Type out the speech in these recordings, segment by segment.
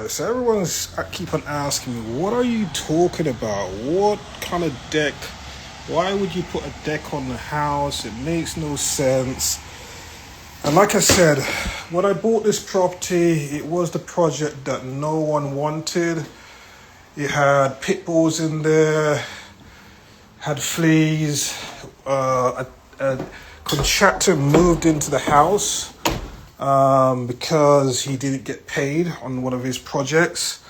guys. So everyone's keep on asking me, what are you talking about? What kind of deck? Why would you put a deck on the house? It makes no sense. And like I said, when I bought this property, it was the project that no one wanted. It had pit bulls in there, had fleas. A contractor moved into the house because he didn't get paid on one of his projects.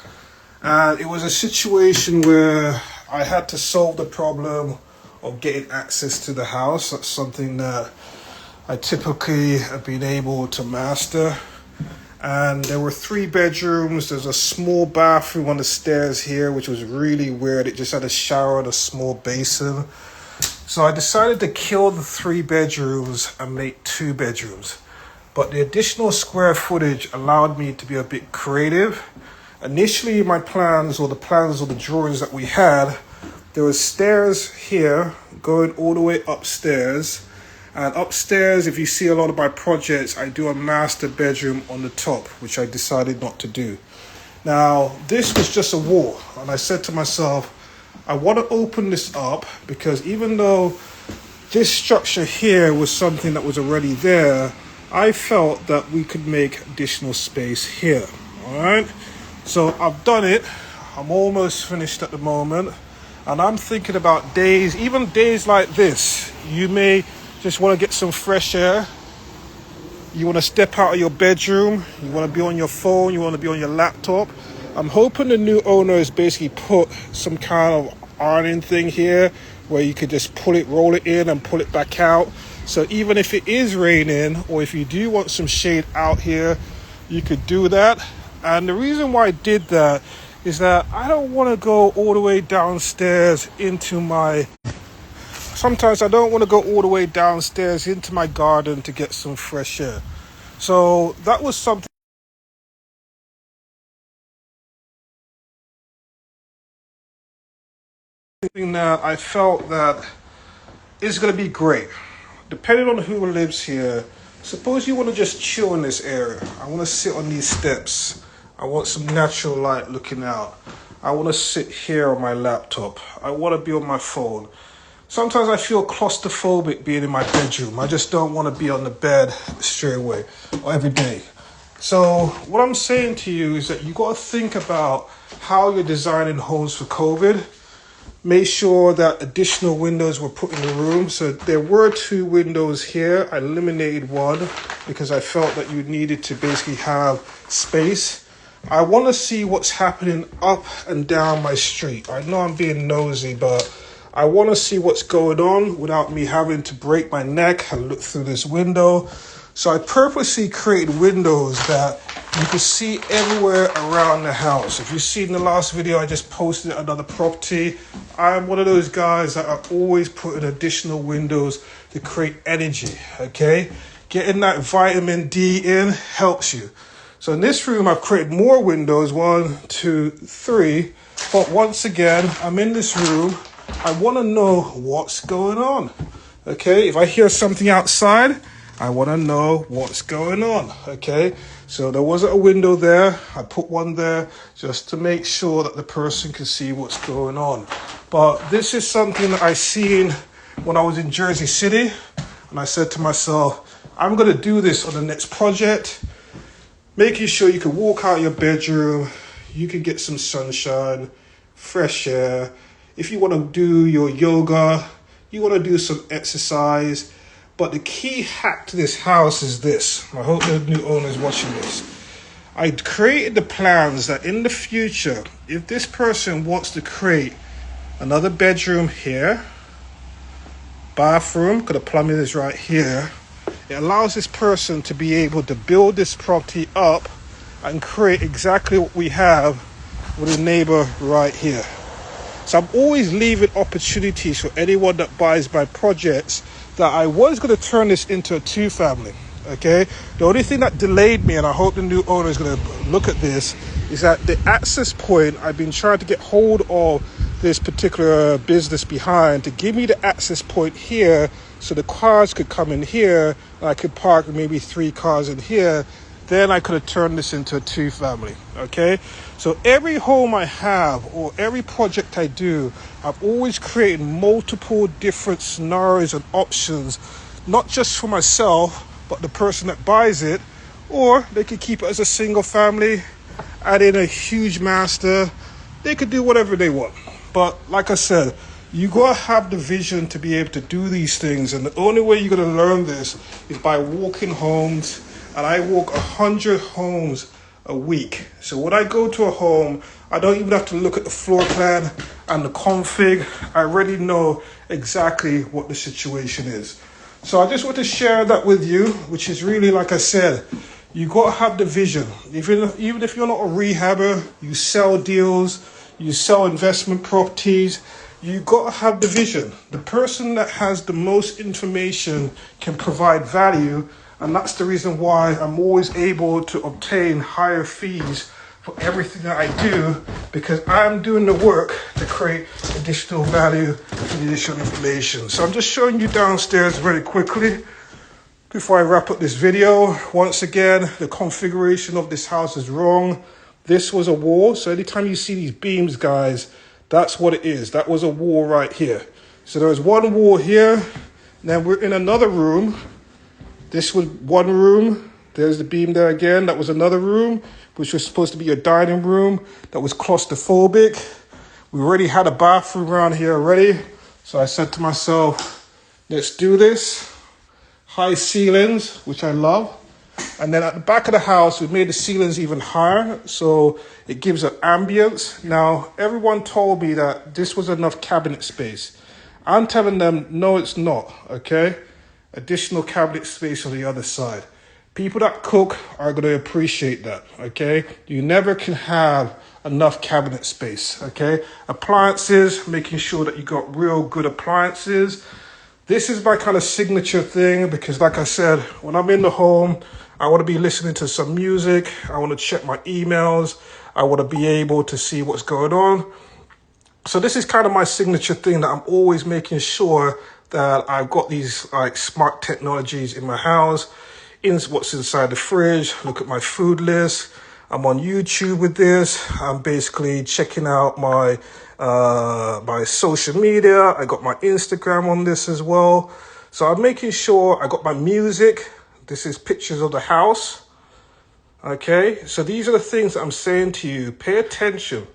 And it was a situation where I had to solve the problem of getting access to the house. That's something that I typically have been able to master. And there were 3 bedrooms. There's a small bathroom on the stairs here, which was really weird. It just had a shower and a small basin. So I decided to kill the 3 bedrooms and make 2 bedrooms. But the additional square footage allowed me to be a bit creative. Initially, my plans or the drawings that we had, there was stairs here going all the way upstairs. And upstairs, if you see a lot of my projects, I do a master bedroom on the top, which I decided not to do. Now, this was just a wall. And I said to myself, I want to open this up because even though this structure here was something that was already there, I felt that we could make additional space here. All right. So I've done it. I'm almost finished at the moment. And I'm thinking about days, even days like this, you may just want to get some fresh air. You want to step out of your bedroom. You want to be on your phone. You want to be on your laptop. I'm hoping the new owner has basically put some kind of ironing thing here where you could just pull it, roll it in and pull it back out. So even if it is raining or if you do want some shade out here, you could do that. And the reason why I did that is that I don't want to go all the way downstairs into my... Sometimes I don't want to go all the way downstairs into my garden to get some fresh air. So that was something that I felt that is going to be great. Depending on who lives here, suppose you want to just chill in this area. I want to sit on these steps. I want some natural light looking out. I want to sit here on my laptop. I want to be on my phone. Sometimes I feel claustrophobic being in my bedroom. I just don't want to be on the bed straight away or every day. So what I'm saying to you is that you got to think about how you're designing homes for COVID. Make sure that additional windows were put in the room. So there were 2 windows here. I eliminated one because I felt that you needed to basically have space. I want to see what's happening up and down my street. I know I'm being nosy, but I want to see what's going on without me having to break my neck and look through this window. So I purposely created windows that you can see everywhere around the house. If you've seen the last video, I just posted another property. I'm one of those guys that are always putting additional windows to create energy, okay? Getting that vitamin D in helps you. So in this room, I've created more windows, 1, 2, 3. But once again, I'm in this room. I want to know what's going on, okay? If I hear something outside, I want to know what's going on, okay? So there wasn't a window there. I put one there just to make sure that the person can see what's going on. But this is something that I seen when I was in Jersey City. And I said to myself, I'm going to do this on the next project. Making sure you can walk out of your bedroom. You can get some sunshine, fresh air. If you want to do your yoga, you want to do some exercise. But the key hack to this house is this. I hope the new owner is watching this. I created the plans that in the future, if this person wants to create another bedroom here, bathroom, because the plumbing is right here, it allows this person to be able to build this property up and create exactly what we have with a neighbor right here. So I'm always leaving opportunities for anyone that buys my projects that I was going to turn this into a 2-family, okay? The only thing that delayed me, and I hope the new owner is going to look at this, is that the access point, I've been trying to get hold of this particular business behind to give me the access point here so the cars could come in here and I could park maybe 3 cars in here then I could have turned this into a 2-family, okay? So every home I have or every project I do, I've always created multiple different scenarios and options, not just for myself, but the person that buys it, or they could keep it as a single family, add in a huge master. They could do whatever they want. But like I said, you gotta have the vision to be able to do these things, and the only way you're gonna learn this is by walking homes. And I walk 100 homes a week. So when I go to a home, I don't even have to look at the floor plan and the config. I already know exactly what the situation is. So I just want to share that with you, which is really, like I said, you got to have the vision. Even if you're not a rehabber, you sell deals, you sell investment properties, you got to have the vision. The person that has the most information can provide value. And that's the reason why I'm always able to obtain higher fees for everything that I do, because I'm doing the work to create additional value and additional information. So I'm just showing you downstairs very quickly before I wrap up this video. Once again, the configuration of this house is wrong. This was a wall. So anytime you see these beams, guys, that's what it is. That was a wall right here. So there was one wall here. Then we're in another room. This was one room. There's the beam there again. That was another room, which was supposed to be a dining room that was claustrophobic. We already had a bathroom around here already. So I said to myself, let's do this. High ceilings, which I love. And then at the back of the house, we made the ceilings even higher, so it gives an ambience. Now, everyone told me that this was enough cabinet space. I'm telling them, no, it's not, okay? Additional cabinet space on the other side. People that cook are going to appreciate that, okay? You never can have enough cabinet space, okay? Appliances, making sure that you got real good appliances. This is my kind of signature thing because, like I said, when I'm in the home, I want to be listening to some music. I want to check my emails. I want to be able to see what's going on. So this is kind of my signature thing that I'm always making sure that I've got these like smart technologies in my house, in what's inside the fridge, look at my food list. I'm on YouTube with this. I'm basically checking out my my social media. I got my Instagram on this as well. So I'm making sure I got my music. This is pictures of the house. Okay, so these are the things that I'm saying to you. Pay attention,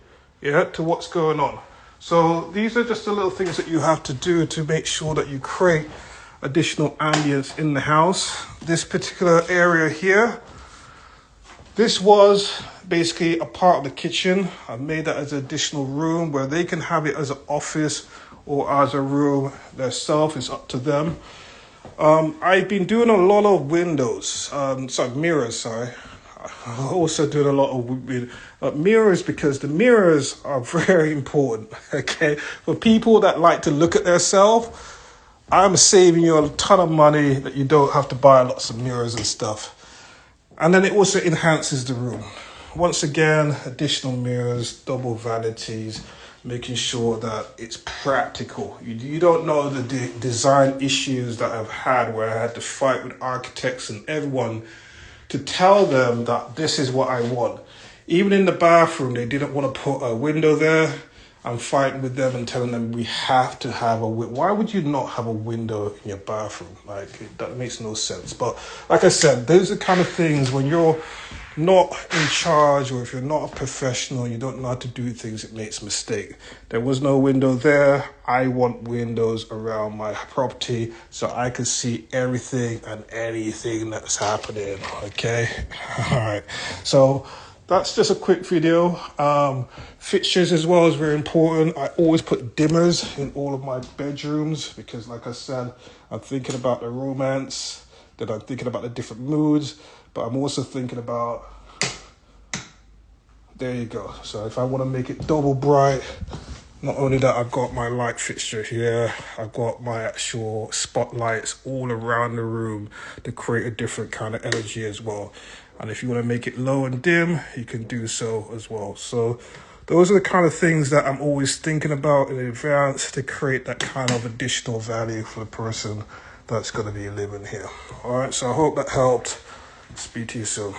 yeah, to what's going on. So these are just the little things that you have to do to make sure that you create additional ambience in the house. This particular area here, this was basically a part of the kitchen. I made that as an additional room where they can have it as an office or as a room themselves. It's up to them. I've been doing a lot of windows, mirrors, sorry. I'm also doing a lot of mirrors because the mirrors are very important, okay? For people that like to look at themselves, I'm saving you a ton of money that you don't have to buy lots of mirrors and stuff. And then it also enhances the room. Once again, additional mirrors, double vanities, making sure that it's practical. You don't know the design issues that I've had where I had to fight with architects and everyone to tell them that this is what I want. Even in the bathroom, they didn't want to put a window there. I'm fighting with them and telling them we have to have a window. Why would you not have a window in your bathroom? Like, that makes no sense. But like I said, those are the kind of things when you're not in charge or if you're not a professional, you don't know how to do things, it makes a mistake. There was no window there. I want windows around my property so I can see everything and anything that's happening, okay? All right, so that's just a quick video. Fixtures as well is very important. I always put dimmers in all of my bedrooms because, like I said, I'm thinking about the romance, then I'm thinking about the different moods, but I'm also thinking about, there you go. So if I want to make it double bright, not only that, I've got my light fixture here, I've got my actual spotlights all around the room to create a different kind of energy as well. And if you want to make it low and dim, you can do so as well. So those are the kind of things that I'm always thinking about in advance to create that kind of additional value for the person that's going to be living here. All right, so I hope that helped. Speak to you soon.